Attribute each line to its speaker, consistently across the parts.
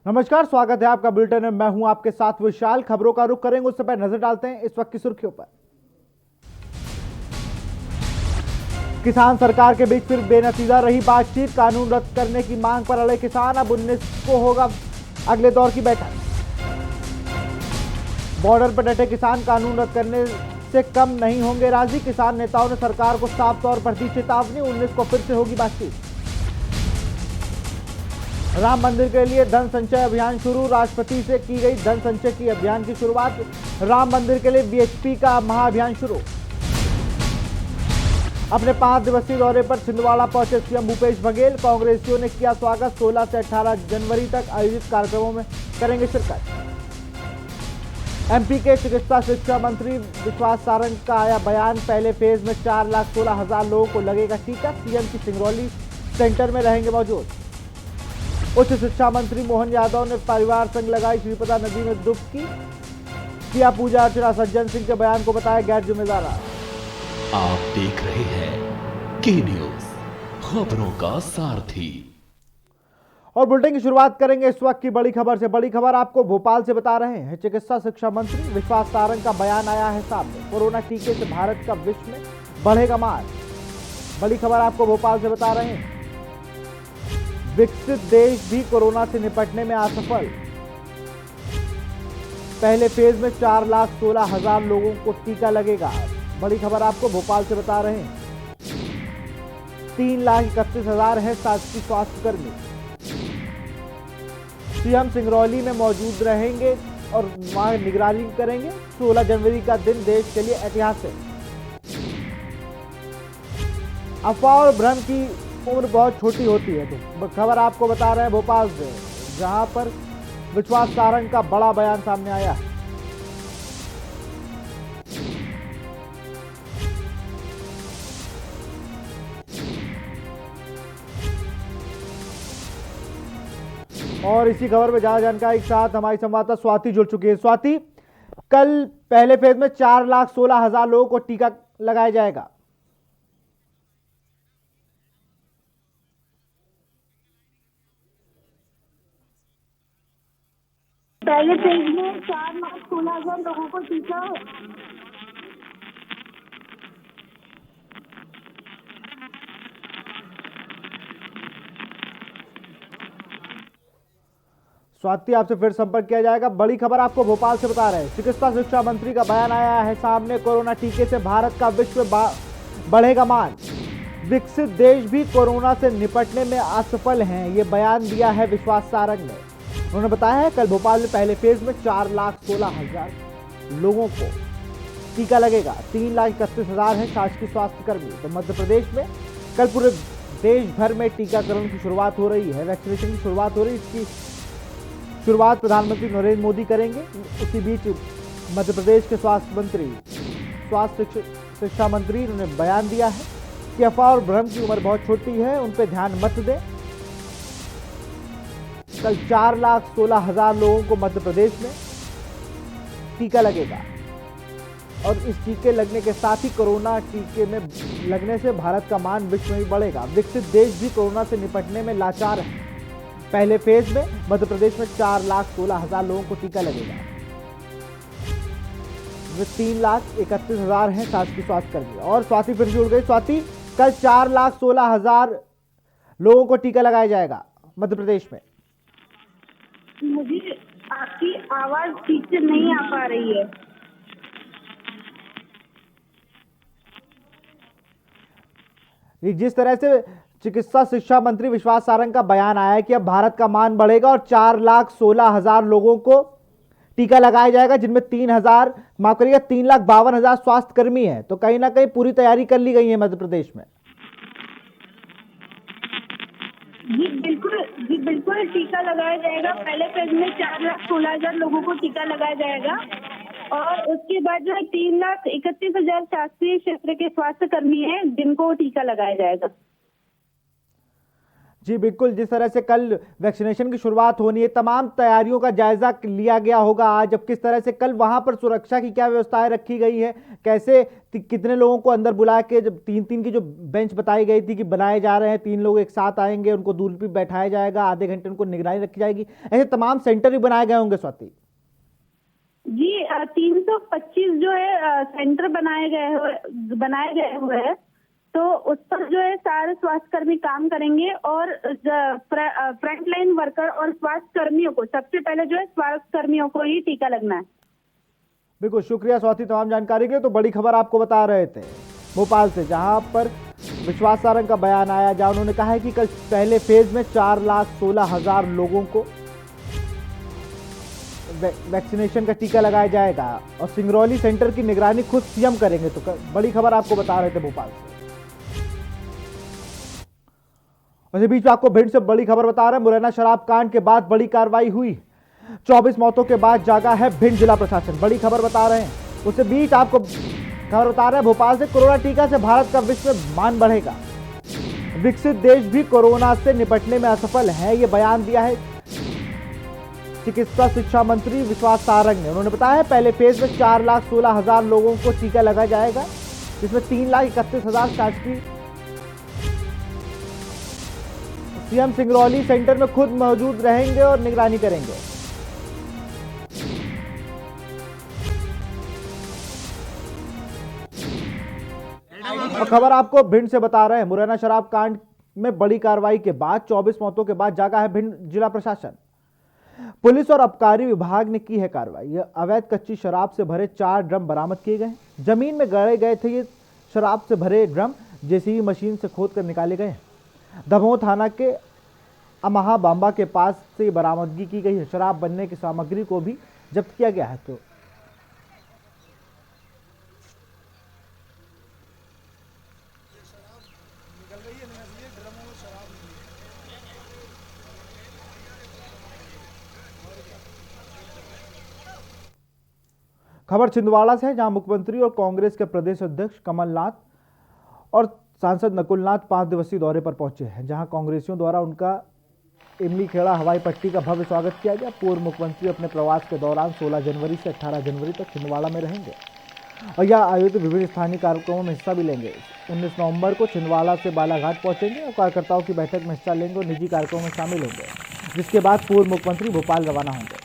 Speaker 1: नमस्कार, स्वागत है आपका बुलेटिन में। मैं हूं आपके साथ विशाल। खबरों का रुख करेंगे, उससे पहले नजर डालते हैं इस वक्त की सुर्खियों पर। किसान सरकार के बीच फिर बेनतीजा रही बातचीत। कानून रद्द करने की मांग पर अड़े किसान। अब 19 को होगा अगले दौर की बैठक। बॉर्डर पर डटे किसान कानून रद्द करने से कम नहीं होंगे राजी। किसान नेताओं ने सरकार को साफ तौर पर दी चेतावनी। 19 को फिर से होगी बातचीत। राम मंदिर के लिए धन संचय अभियान शुरू। राष्ट्रपति से की गई धन संचय की अभियान की शुरुआत। राम मंदिर के लिए बीएचपी का महाअभियान शुरू। अपने 5 दिवसीय दौरे पर छिंदवाड़ा पहुंचे सीएम भूपेश बघेल। कांग्रेसियों ने किया स्वागत। 16 से 18 जनवरी तक आयोजित कार्यक्रमों में करेंगे शिरकत। एमपी के चिकित्सा शिक्षा मंत्री विश्वास सारंग का आया बयान। पहले फेज में 4,16,000 लोगों को लगेगा टीका। सीएम की सिंगरौली सेंटर में रहेंगे मौजूद। उच्च शिक्षा मंत्री मोहन यादव ने परिवार संग लगाई श्रीपदा नदी में डुबकी। किया पूजा अर्चना। सज्जन सिंह के बयान को बताया गैर जिम्मेदार।
Speaker 2: आप देख रहे हैं के न्यूज, खबरों का सारथी।
Speaker 1: और बुलेटिन की शुरुआत करेंगे इस वक्त की बड़ी खबर से। बड़ी खबर आपको भोपाल से बता रहे हैं। चिकित्सा शिक्षा मंत्री विश्वास सारंग का बयान आया है सामने। कोरोना टीके से भारत का विश्व में बढ़ेगा मान। बड़ी खबर आपको भोपाल से बता रहे हैं। विकसित देश भी कोरोना से निपटने में असफल। पहले फेज में 4,16,000 लोगों को टीका लगेगा। बड़ी खबर आपको भोपाल से बता रहे हैं। 3,31,000 है शासकीय स्वास्थ्यकर्मी। सीएम सिंगरौली में मौजूद रहेंगे और वहां निगरानी करेंगे। 16 जनवरी का दिन देश के लिए ऐतिहासिक। अफवाह और भ्रम की उम्र बहुत छोटी होती है। तो खबर आपको बता रहे हैं भोपाल से, जहां पर विश्वास सारंग का बड़ा बयान सामने आया है। और इसी खबर में ज्यादा जानकारी के साथ हमारी संवाददाता स्वाति जुड़ चुकी है। स्वाति, कल पहले फेज में 4,16,000 लोगों को टीका लगाया जाएगा।
Speaker 3: पहले फेज में 4,16,000 लोगों को टीका
Speaker 1: स्वाति, आपसे फिर संपर्क किया जाएगा। बड़ी खबर आपको भोपाल से बता रहे हैं। चिकित्सा शिक्षा मंत्री का बयान आया है सामने। कोरोना टीके से भारत का विश्व में बढ़ेगा मान। विकसित देश भी कोरोना से निपटने में असफल हैं, ये बयान दिया है विश्वास सारंग ने। उन्होंने बताया है कल भोपाल में पहले फेज में 4,16,000 लोगों को टीका लगेगा। 3,31,000 है शासकीय स्वास्थ्यकर्मी। तो मध्य प्रदेश में कल पूरे देश भर में टीकाकरण की शुरुआत हो रही है। वैक्सीनेशन की शुरुआत हो रही है। इसकी शुरुआत प्रधानमंत्री नरेंद्र मोदी करेंगे। उसी बीच मध्य प्रदेश के स्वास्थ्य शिक्षा मंत्री ने बयान दिया है कि अफवाह और भ्रम की उम्र बहुत छोटी है, उन पर ध्यान मत दें। कल 4,16,000 लोगों को मध्य प्रदेश में टीका लगेगा और इस टीके लगने के साथ ही कोरोना टीके में लगने से भारत का मान विश्व में बढ़ेगा। विकसित देश भी कोरोना से निपटने में लाचार है। पहले फेज में मध्य प्रदेश में 4,16,000 लोगों को टीका लगेगा। 3,31,000 हैं शासकीय स्वास्थ्यकर्मी। और स्वाति फिर जुड़ गई। स्वाति, कल 4,16,000 लोगों को टीका लगाया जाएगा मध्य प्रदेश में।
Speaker 3: मुझे आपकी आवाज ठीक से नहीं आ पा रही है।
Speaker 1: जिस तरह से चिकित्सा शिक्षा मंत्री विश्वास सारंग का बयान आया है कि अब भारत का मान बढ़ेगा और 4,16,000 लोगों को टीका लगाया जाएगा, जिनमें 3,52,000 स्वास्थ्यकर्मी हैं। तो कहीं ना कहीं पूरी तैयारी कर ली गई है मध्य प्रदेश में।
Speaker 3: जी बिल्कुल टीका लगाया जाएगा। पहले फेज में 4,16,000 लोगों को टीका लगाया जाएगा और उसके बाद जो है 3,31,000 शासकीय क्षेत्र के स्वास्थ्य कर्मी हैं जिनको टीका लगाया जाएगा।
Speaker 1: जी बिल्कुल, जिस तरह से कल वैक्सीनेशन की शुरुआत होनी है, तमाम तैयारियों का जायजा लिया गया होगा आज। अब किस तरह से कल वहां पर सुरक्षा की क्या व्यवस्थाएं रखी गई है, कैसे कितने लोगों को अंदर बुला के, जब 3-3 की जो बेंच बताई गई थी कि बनाए जा रहे हैं, 3 लोग एक साथ आएंगे, उनको दूरी पे बैठाया जाएगा, आधे घंटे उनको निगरानी रखी जाएगी, ऐसे तमाम सेंटर भी बनाए गए होंगे स्वाति?
Speaker 3: जी 325 जो है सेंटर बनाए गए हुए हैं। तो उस पर जो है सारे स्वास्थ्य कर्मी काम करेंगे और फ्रंट लाइन वर्कर और स्वास्थ्य कर्मियों को सबसे पहले जो है स्वास्थ्य कर्मियों को ही टीका लगना है।
Speaker 1: बिल्कुल, शुक्रिया स्वाति तमाम जानकारी के लिए। तो बड़ी खबर आपको बता रहे थे भोपाल से, जहां पर विश्वास सारंग का बयान आया, जहां उन्होंने कहा है कि कल पहले फेज में 4,16,000 लोगों को वैक्सीनेशन का टीका लगाया जाएगा और सिंगरौली सेंटर की निगरानी खुद सीएम करेंगे। तो बड़ी खबर आपको बता रहे थे भोपाल से। इसी बीच आपको भिंड से बड़ी खबर बता रहे हैं, मुरैना शराब कांड के बाद बड़ी कार्रवाई हुई, 24 मौतों के बाद जागा है भिंड जिला प्रशासन। बड़ी खबर बता रहे हैं। उसी बीच आपको खबर बता रहे हैं भोपाल से, कोरोना टीका से भारत का विश्व में मान बढ़ेगा, विकसित देश भी कोरोना से निपटने में असफल है, ये बयान दिया है चिकित्सा शिक्षा मंत्री विश्वास सारंग ने। उन्होंने बताया है पहले फेज में 4,16,000 लोगों को टीका लगाया जाएगा, जिसमें 3,31,000 शासकीय। सीएम सिंगरौली सेंटर में खुद मौजूद रहेंगे और निगरानी करेंगे। और खबर आपको भिंड से बता रहे हैं, मुरैना शराब कांड में बड़ी कार्रवाई के बाद 24 मौतों के बाद जागा है भिंड जिला प्रशासन। पुलिस और आबकारी विभाग ने की है कार्रवाई। अवैध कच्ची शराब से भरे 4 ड्रम बरामद किए गए। जमीन में गाड़े गए थे ये शराब से भरे ड्रम, जेसीबी मशीन से खोदकर निकाले गए। दमोह थाना के अमहा बांबा के पास से बरामदगी की गई है। शराब बनने की सामग्री को भी जब्त किया गया है। तो खबर छिंदवाड़ा से है, जहां मुख्यमंत्री और कांग्रेस के प्रदेश अध्यक्ष कमलनाथ और सांसद नकुलनाथ 5 दिवसीय दौरे पर पहुंचे हैं, जहां कांग्रेसियों द्वारा उनका इमली खेड़ा हवाई पट्टी का भव्य स्वागत किया गया। पूर्व मुख्यमंत्री अपने प्रवास के दौरान 16 जनवरी से 18 जनवरी तक छिंदवाड़ा में रहेंगे और यह आयोजित विभिन्न स्थानीय कार्यक्रमों में हिस्सा भी लेंगे। 19 नवंबर को छिंदवाड़ा से बालाघाट पहुंचेंगे और कार्यकर्ताओं की बैठक में हिस्सा लेंगे और निजी कार्यक्रमों में शामिल होंगे, जिसके बाद पूर्व मुख्यमंत्री भोपाल रवाना होंगे।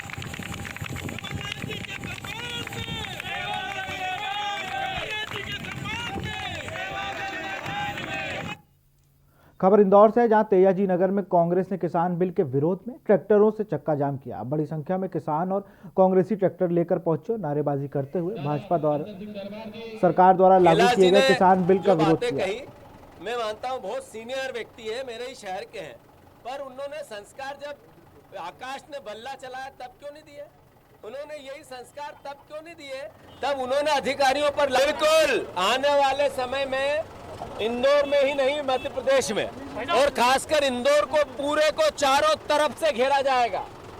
Speaker 1: खबर इंदौर से है, जहां तेयाजी नगर में कांग्रेस ने किसान बिल के विरोध में ट्रैक्टरों से चक्का जाम किया। बड़ी संख्या में किसान और कांग्रेसी ट्रैक्टर लेकर पहुंचे और नारेबाजी करते हुए भाजपा द्वारा सरकार द्वारा लागू किए गए किसान बिल का विरोध किया।
Speaker 4: मैं मानता हूं बहुत सीनियर व्यक्ति है, मेरे ही शहर के हैं, पर उन्होंने संस्कार जब आकाश ने बल्ला चलाया तब क्यों नहीं दिए? उन्होंने यही संस्कार तब क्यों नहीं दिए? तब उन्होंने अधिकारियों पर बिल्कुल आने वाले समय में इंदौर में ही नहीं, मध्य प्रदेश में और खासकर इंदौर को पूरे को चारों तरफ से घेरा जाएगा,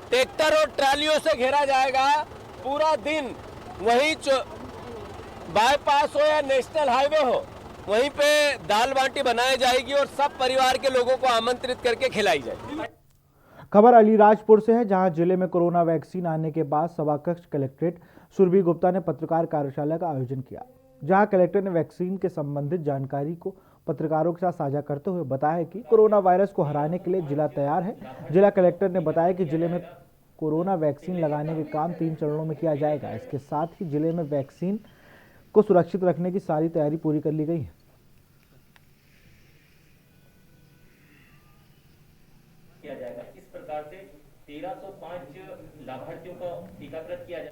Speaker 4: ट्रैक्टर और ट्रालियों से घेरा जाएगा। पूरा दिन वहीं बाईपास हो या नेशनल हाईवे हो, वहीं पे दाल बाटी बनाई जाएगी और सब परिवार के लोगों को आमंत्रित करके खिलाई जाएगी।
Speaker 1: खबर अलीराजपुर से है, जहां जिले में कोरोना वैक्सीन आने के बाद सभाकक्ष कलेक्ट्रेट सुरभि गुप्ता ने पत्रकार कार्यशाला का आयोजन किया, जहां कलेक्टर ने वैक्सीन के संबंधित जानकारी को पत्रकारों के साथ साझा करते हुए बताया कि कोरोना वायरस को हराने के लिए जिला तैयार है। जिला कलेक्टर ने बताया कि जिले में कोरोना वैक्सीन लगाने के काम 3 चरणों में किया जाएगा। इसके साथ ही जिले में वैक्सीन को सुरक्षित रखने की सारी तैयारी पूरी कर ली गई है।
Speaker 5: किया जाएगा। इस प्रकार से 1305 लाभार्थियों का टीकाकरण किया जाएगा।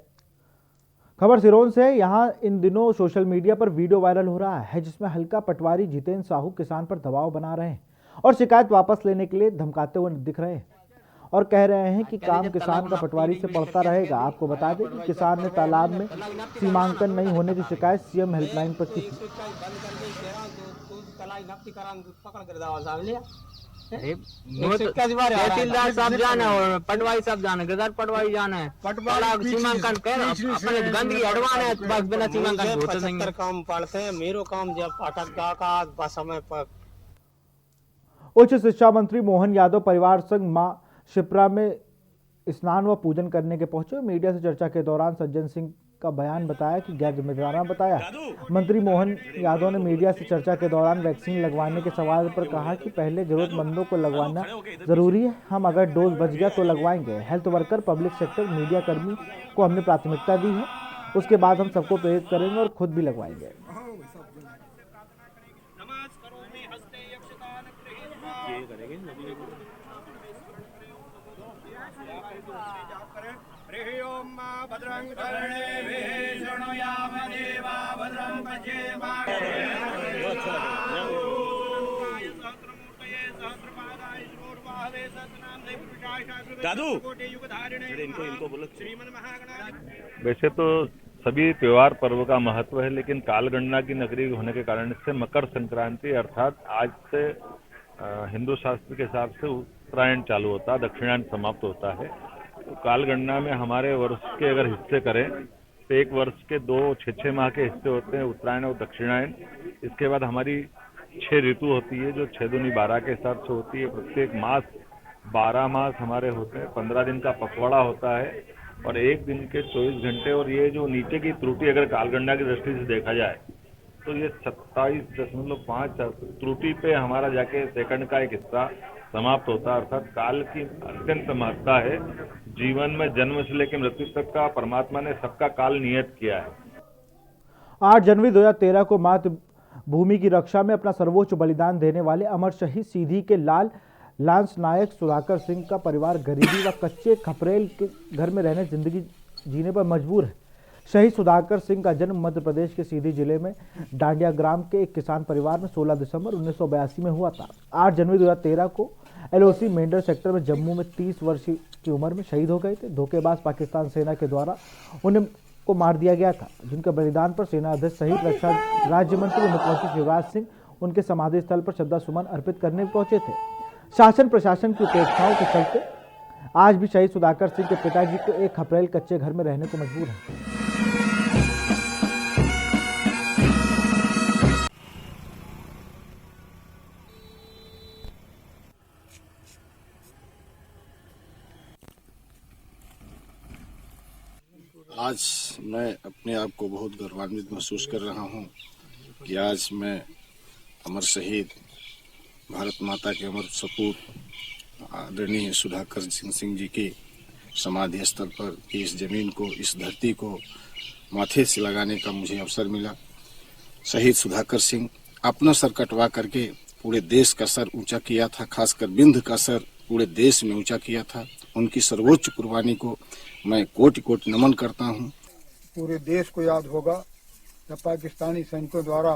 Speaker 1: खबर सिरोंज से, यहां इन दिनों सोशल मीडिया पर वीडियो वायरल हो रहा है, जिसमें हल्का पटवारी जितेंद्र साहू किसान पर दबाव बना रहे हैं और शिकायत वापस लेने के लिए धमकाते हुए दिख रहे हैं और कह रहे हैं कि काम किसान का पटवारी से पड़ता रहेगा। आपको बता दें कि किसान ने तालाब में सीमांकन नहीं होने की शिकायत सीएम हेल्पलाइन पर की थी।
Speaker 6: तहसीलदार साहब जाना और पटवारी साहब जाना, गदर पटवारी जाना है, सीमांकन कर अपने गंदगी हटवाना है, बस बिना सीमांकन
Speaker 7: काम पड़ते हैं। मेरो काम जब अटक गा का समय पर।
Speaker 1: उच्च शिक्षा मंत्री मोहन यादव परिवार संग मां शिप्रा में स्नान व पूजन करने के पहुंचे। मीडिया से चर्चा के दौरान सज्जन सिंह का बयान बताया कि गैर जिम्मेदाराना बताया। मंत्री मोहन यादव ने मीडिया से चर्चा के दौरान वैक्सीन लगवाने के सवाल पर कहा कि पहले जरूरतमंदों को लगवाना जरूरी है, हम अगर डोज बच गया तो लगवाएंगे। Health worker, public sector, media कर्मी को हमने प्राथमिकता दी है, उसके बाद हम सबको प्रेरित करेंगे और खुद भी लगवाएंगे।
Speaker 7: वैसे तो सभी त्योहार पर्व का महत्व है, लेकिन कालगणना की नगरी होने के कारण इससे मकर संक्रांति अर्थात आज से हिंदू शास्त्र के हिसाब से उत्तरायण चालू होता है, दक्षिणायन समाप्त होता है। तो कालगणना में हमारे वर्ष के अगर हिस्से करें तो एक वर्ष के 6 माह के हिस्से होते हैं, उत्तरायण और दक्षिणायन। इसके बाद हमारी 6 ऋतु होती है जो 6 दूनी 12 के हिसाब से होती है। प्रत्येक मास 12 मास हमारे होते हैं, 15 दिन का पखवाड़ा होता है और एक दिन के 24 घंटे। और ये जो नीचे की त्रुटि अगर कालगणना की दृष्टि से देखा जाए तो ये 27.5 त्रुटि पे हमारा जाके सेकंड का एक हिस्सा समाप्त होता है। अर्थात काल की अत्यंत महत्ता है। जीवन में जन्म से लेकर मृत्यु तक का परमात्मा ने सबका काल नियत किया है।
Speaker 1: 8 जनवरी 2013 को मातृभूमि की रक्षा में अपना सर्वोच्च बलिदान देने वाले अमर शहीद सीधी के लांस नायक सुधाकर सिंह का परिवार गरीबी व कच्चे खपरेल के घर में रहने जिंदगी जीने पर मजबूर है। शहीद सुधाकर सिंह का जन्म मध्य प्रदेश के सीधी जिले में डांडिया ग्राम के एक किसान परिवार में 16 दिसंबर 1982 में हुआ था। 8 जनवरी 2013 को LOC मेंढर सेक्टर में जम्मू में 30 वर्ष की उम्र में शहीद हो गए थे। धोखेबाज पाकिस्तान सेना के द्वारा उन्हें को मार दिया गया था, जिनके बलिदान पर सेना अध्यक्ष सहित रक्षा राज्य मंत्री मुख्यमंत्री शिवराज सिंह उनके समाधि स्थल पर श्रद्धा सुमन अर्पित करने पहुंचे थे। शासन प्रशासन की उपेक्षाओं के चलते आज भी शहीद सुधाकर सिंह के पिताजी को एक खपरेल कच्चे घर में रहने को मजबूर है।
Speaker 8: आज मैं अपने आप को बहुत गौरवान्वित महसूस कर रहा हूं कि आज मैं अमर शहीद भारत माता के अमर सपूत आदरणीय सुधाकर सिंह जी के समाधि स्थल पर इस जमीन को, इस धरती को माथे से लगाने का मुझे अवसर मिला। शहीद सुधाकर सिंह अपना सर कटवा करके पूरे देश का सर ऊंचा किया था, खासकर बिंद का सर पूरे देश में ऊंचा किया था। उनकी सर्वोच्च कुर्बानी को मैं कोटि कोटि नमन करता हूं।
Speaker 9: पूरे देश को याद होगा जब पाकिस्तानी सैनिकों द्वारा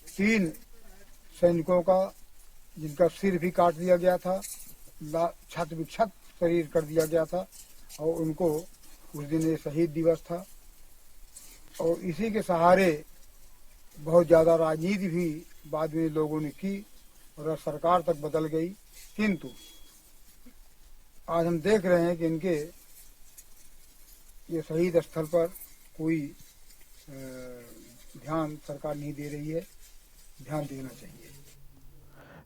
Speaker 9: 3 सैनिकों का, जिनका सिर भी काट दिया गया था, छत विक्षत शरीर कर दिया गया था, और उनको उस दिन ये शहीद दिवस था। और इसी के सहारे बहुत ज्यादा राजनीति भी बाद में लोगों ने की और सरकार तक बदल गई, किंतु आज हम देख रहे हैं कि इनके ये शहीद स्थल पर कोई ध्यान सरकार नहीं दे रही है। ध्यान देना चाहिए।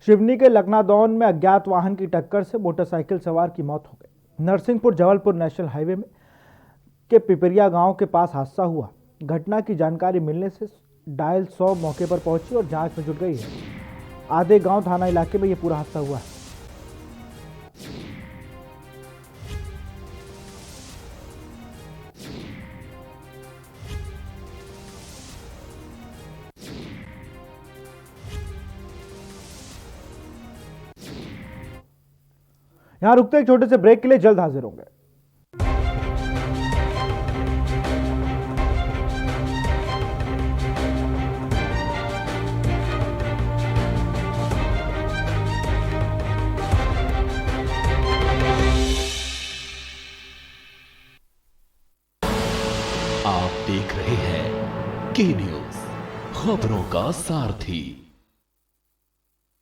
Speaker 1: सिवनी के लखनादौन में अज्ञात वाहन की टक्कर से मोटरसाइकिल सवार की मौत हो गई। नरसिंहपुर जबलपुर नेशनल हाईवे में के पिपरिया गांव के पास हादसा हुआ। घटना की जानकारी मिलने से डायल 100 मौके पर पहुंची और जांच में जुट गई है। आधे गांव थाना इलाके में यह पूरा हादसा हुआ है। यहां रुकते एक छोटे से ब्रेक के लिए, जल्द हाजिर होंगे।
Speaker 2: आप देख रहे हैं के न्यूज, खबरों का सारथी।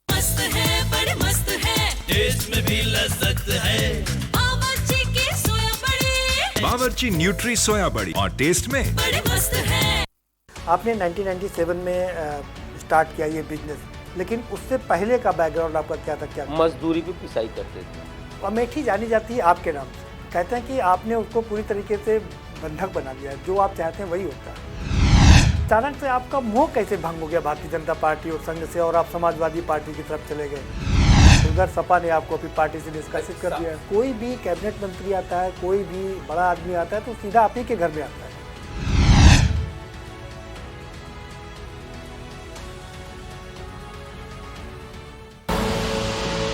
Speaker 10: मस्त है, बड़े मस्त है, टेस्ट में भी लज्जत है। बावर्ची की सोया बड़ी,
Speaker 11: बावर्ची न्यूट्री सोया बड़ी, और टेस्ट में
Speaker 10: बड़े मस्त है।
Speaker 12: आपने 1997 में स्टार्ट किया ये बिजनेस, लेकिन उससे पहले का बैकग्राउंड आपका क्या था? क्या
Speaker 4: मजदूरी भी पिसाई करते थे।
Speaker 12: अमेठी जानी जाती है आपके नाम से, कहते हैं कि आपने उसको पूरी तरीके से बंधक बना लिया है, जो आप चाहते हैं वही होता है। अचानक से आपका मोह कैसे भंग हो गया भारतीय जनता पार्टी और संघ से, और आप समाजवादी पार्टी की तरफ चले गए? उधर सपा ने आपको अपनी पार्टी से निष्कासित कर दिया। कोई भी कैबिनेट मंत्री आता है, कोई भी बड़ा आदमी आता है तो सीधा आप ही के घर में आता है।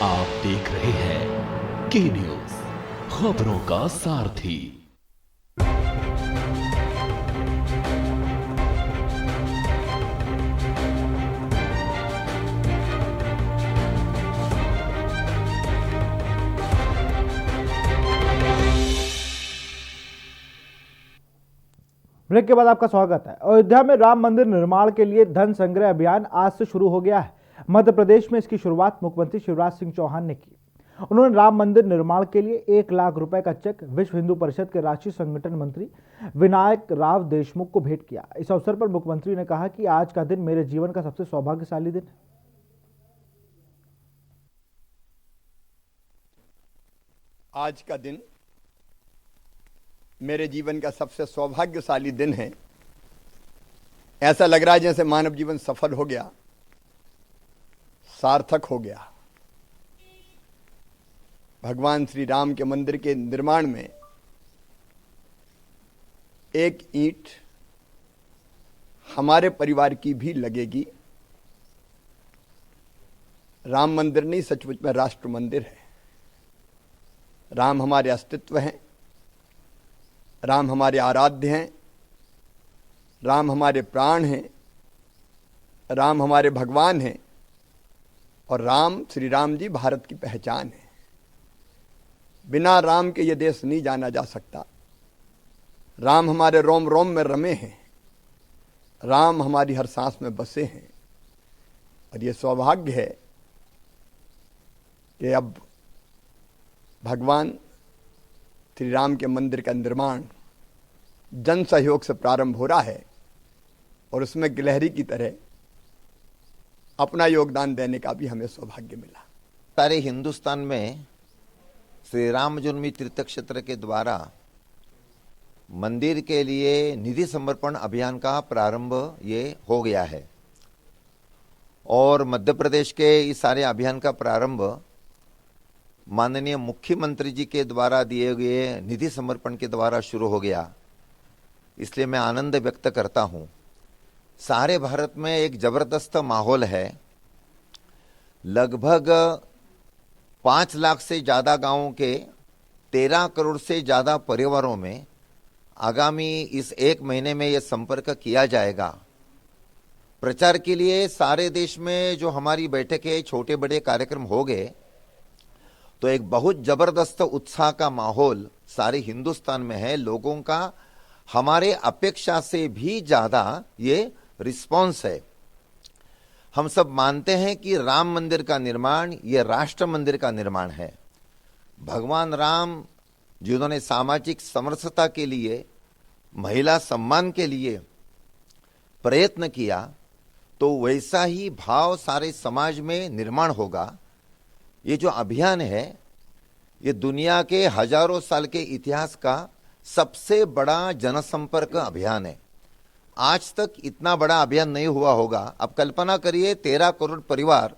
Speaker 2: आप देख रहे हैं के न्यूज, खबरों का सारथी।
Speaker 1: ब्रेक के बाद आपका स्वागत है। अयोध्या में राम मंदिर निर्माण के लिए धन संग्रह अभियान आज से शुरू हो गया है। मध्य प्रदेश में इसकी शुरुआत मुख्यमंत्री शिवराज सिंह चौहान ने की। उन्होंने राम मंदिर निर्माण के लिए 1 लाख रुपए का चेक विश्व हिंदू परिषद के राष्ट्रीय संगठन मंत्री विनायक राव देशमुख को भेंट किया। इस अवसर पर मुख्यमंत्री ने कहा कि आज का दिन मेरे जीवन का सबसे सौभाग्यशाली दिन है।
Speaker 13: आज का दिन मेरे जीवन का सबसे सौभाग्यशाली दिन है। ऐसा लग रहा है जैसे मानव जीवन सफल हो गया, सार्थक हो गया। भगवान श्री राम के मंदिर के निर्माण में एक ईंट हमारे परिवार की भी लगेगी। राम मंदिर नहीं, सचमुच में राष्ट्र मंदिर है। राम हमारे अस्तित्व हैं, राम हमारे आराध्य हैं, राम हमारे प्राण हैं, राम हमारे भगवान हैं, और राम श्री राम जी भारत की पहचान है। बिना राम के ये देश नहीं जाना जा सकता। राम हमारे रोम रोम में रमे हैं, राम हमारी हर सांस में बसे हैं। और ये सौभाग्य है कि अब भगवान श्री राम के मंदिर का निर्माण जन सहयोग से प्रारंभ हो रहा है, और उसमें गिलहरी की तरह अपना योगदान देने का भी हमें सौभाग्य मिला।
Speaker 14: सारे हिंदुस्तान में श्री राम जन्मभूमि तीर्थ क्षेत्र के द्वारा मंदिर के लिए निधि समर्पण अभियान का प्रारंभ ये हो गया है, और मध्य प्रदेश के इस सारे अभियान का प्रारंभ माननीय मुख्यमंत्री जी के द्वारा दिए गए निधि समर्पण के द्वारा शुरू हो गया। इसलिए मैं आनंद व्यक्त करता हूं। सारे भारत में एक जबरदस्त माहौल है। लगभग 5 लाख से ज़्यादा गांवों के 13 करोड़ से ज़्यादा परिवारों में आगामी इस 1 महीने में ये संपर्क किया जाएगा। प्रचार के लिए सारे देश में जो हमारी बैठकें, छोटे बड़े कार्यक्रम हो गए, तो एक बहुत जबरदस्त उत्साह का माहौल सारे हिंदुस्तान में है। लोगों का हमारे अपेक्षा से भी ज़्यादा ये रिस्पॉन्स है। हम सब मानते हैं कि राम मंदिर का निर्माण ये राष्ट्र मंदिर का निर्माण है। भगवान राम जिन्होंने सामाजिक समरसता के लिए, महिला सम्मान के लिए प्रयत्न किया, तो वैसा ही भाव सारे समाज में निर्माण होगा। ये जो अभियान है ये दुनिया के हजारों साल के इतिहास का सबसे बड़ा जनसंपर्क अभियान है। आज तक इतना बड़ा अभियान नहीं हुआ होगा। अब कल्पना करिए 13 करोड़ परिवार,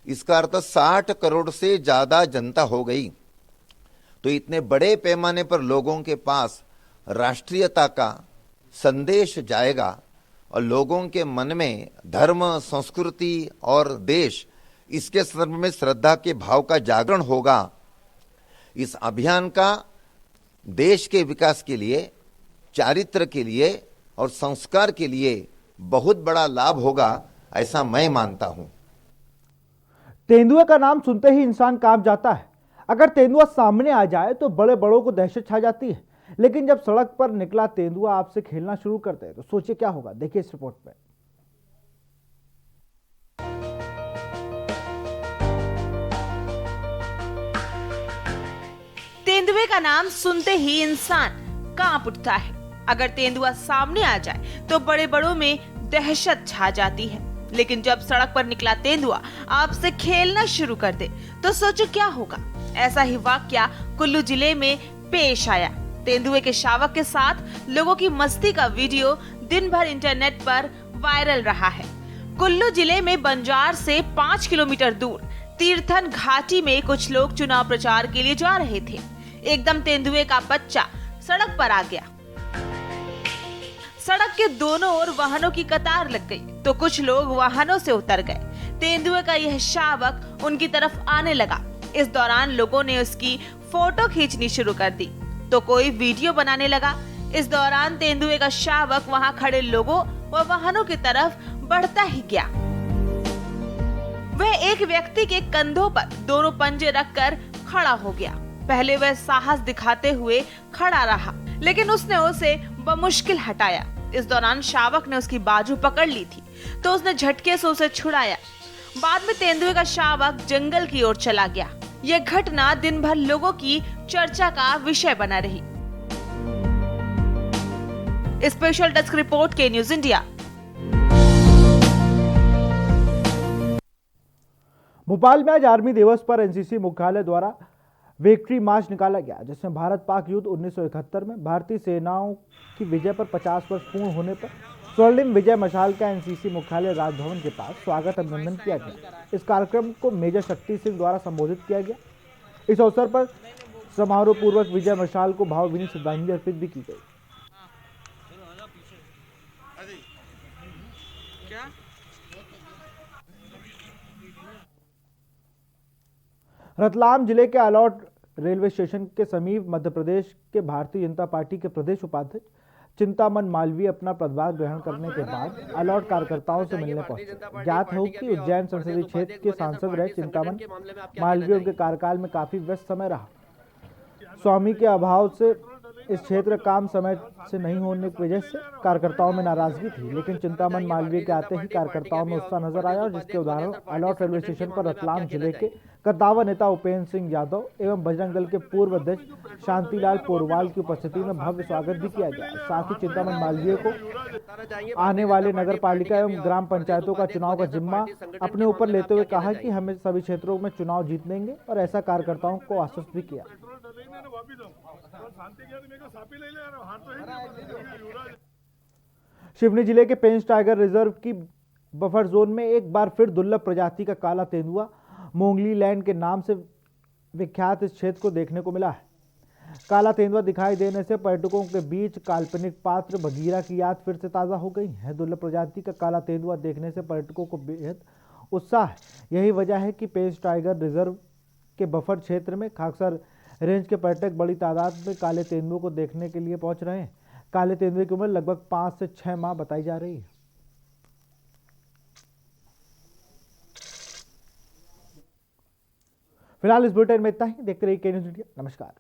Speaker 14: इसका अर्थ 60 करोड़ से ज्यादा जनता हो गई। तो इतने बड़े पैमाने पर लोगों के पास राष्ट्रीयता का संदेश जाएगा, और लोगों के मन में धर्म, संस्कृति और देश, इसके संदर्भ में श्रद्धा के भाव का जागरण होगा। इस अभियान का देश के विकास के लिए, चारित्र के लिए और संस्कार के लिए बहुत बड़ा लाभ होगा, ऐसा मैं मानता हूं।
Speaker 1: तेंदुए का नाम सुनते ही इंसान कांप जाता है। अगर तेंदुआ सामने आ जाए तो बड़े बड़ों को दहशत छा जाती है, लेकिन जब सड़क पर निकला तेंदुआ आपसे खेलना शुरू करते हैं तो सोचिए क्या होगा। देखिए इस रिपोर्ट में।
Speaker 15: तेंदुए का नाम सुनते ही इंसान कांप उठता है। अगर तेंदुआ सामने आ जाए तो बड़े बड़ों में दहशत छा जाती है। लेकिन जब सड़क पर निकला तेंदुआ आपसे खेलना शुरू कर दे तो सोचो क्या होगा। ऐसा ही वाकया कुल्लू जिले में पेश आया। तेंदुए के शावक के साथ लोगों की मस्ती का वीडियो दिन भर इंटरनेट पर वायरल रहा है। कुल्लू जिले में बंजार से 5 किलोमीटर दूर तीर्थन घाटी में कुछ लोग चुनाव प्रचार के लिए जा रहे थे। एकदम तेंदुए का बच्चा सड़क पर आ गया। सड़क के दोनों ओर वाहनों की कतार लग गई तो कुछ लोग वाहनों से उतर गए। तेंदुए का यह शावक उनकी तरफ आने लगा। इस दौरान लोगों ने उसकी फोटो खींचनी शुरू कर दी तो कोई वीडियो बनाने लगा। इस दौरान तेंदुए का शावक वहां खड़े लोगों व वाहनों की तरफ बढ़ता ही गया। वह एक व्यक्ति के कंधों पर दोनों पंजे रखकर खड़ा हो गया। पहले वह साहस दिखाते हुए खड़ा रहा, लेकिन उसने उसे बमुश्किल हटाया। इस दौरान शावक ने उसकी बाजू पकड़ ली थी तो उसने झटके से उसे छुड़ाया। बाद में तेंदुए का शावक जंगल की ओर चला गया। यह घटना दिन भर लोगों की चर्चा का विषय बना रही। स्पेशल डेस्क रिपोर्ट के न्यूज इंडिया।
Speaker 1: भोपाल में आज आर्मी दिवस पर एनसीसी मुख्यालय द्वारा विक्ट्री मार्च निकाला गया, जिसमें भारत पाक युद्ध 1971 में भारतीय सेनाओं की विजय पर 50 वर्ष पूर्ण होने पर स्वर्णिम विजय मशाल का एनसीसी मुख्यालय राजभवन के पास स्वागत अभिनंदन किया गया। इस कार्यक्रम को मेजर शक्ति सिंह द्वारा संबोधित किया गया। इस अवसर पर समारोह पूर्वक विजय मशाल को भावभीनी श्रद्धांजलि अर्पित भी की गई। रतलाम जिले के अलौट रेलवे स्टेशन के समीप मध्य प्रदेश के भारतीय जनता पार्टी के प्रदेश उपाध्यक्ष चिंतामन मालवीय अपना पदभार ग्रहण करने के बाद अलौट कार्यकर्ताओं से मिलने पहुंचे। ज्ञात हो कि उज्जैन संसदीय क्षेत्र के सांसद रहे चिंतामन मालवीय उनके कार्यकाल में काफी व्यस्त समय रहा। स्वामी के अभाव से इस क्षेत्र काम समय से नहीं होने की वजह से कार्यकर्ताओं में नाराजगी थी, लेकिन चिंतामन मालवीय के आते ही कार्यकर्ताओं में उत्साह नजर आया और जिसके उदाहरण अलौट रेलवे स्टेशन पर रतलाम जिले के कद्दावर नेता उपेंद्र सिंह यादव एवं बजरंग दल के पूर्व अध्यक्ष शांतिलाल पोरवाल की उपस्थिति में भव्य स्वागत भी किया गया। साथ ही चिंतामन मालवीय को आने वाले नगर पालिका एवं ग्राम पंचायतों का चुनाव का जिम्मा अपने ऊपर लेते हुए कहा कि हमें सभी क्षेत्रों में चुनाव जीतेंगे और ऐसा कार्यकर्ताओं को आश्वस्त भी किया। सिवनी जिले के पेंच टाइगर रिजर्व की बफर जोन में एक बार फिर दुर्लभ प्रजाति का काला तेंदुआ मोंगली लैंड के नाम से विख्यात इस क्षेत्र को देखने को मिला है। काला तेंदुआ दिखाई देने से पर्यटकों के बीच काल्पनिक पात्र बगीरा की याद फिर से ताज़ा हो गई है। दुर्लभ प्रजाति का काला तेंदुआ देखने से पर्यटकों को बेहद उत्साह है। यही वजह है कि पेंच टाइगर रिजर्व के बफर क्षेत्र में खाकसर रेंज के पर्यटक बड़ी तादाद में काले तेंदुए को देखने के लिए पहुंच रहे हैं। काले तेंदुए की उम्र लगभग 5 से 6 माह बताई जा रही है। फिलहाल इस बुलेटिन में इतना ही। देखते रहिए के न्यूज़ इंडिया। नमस्कार।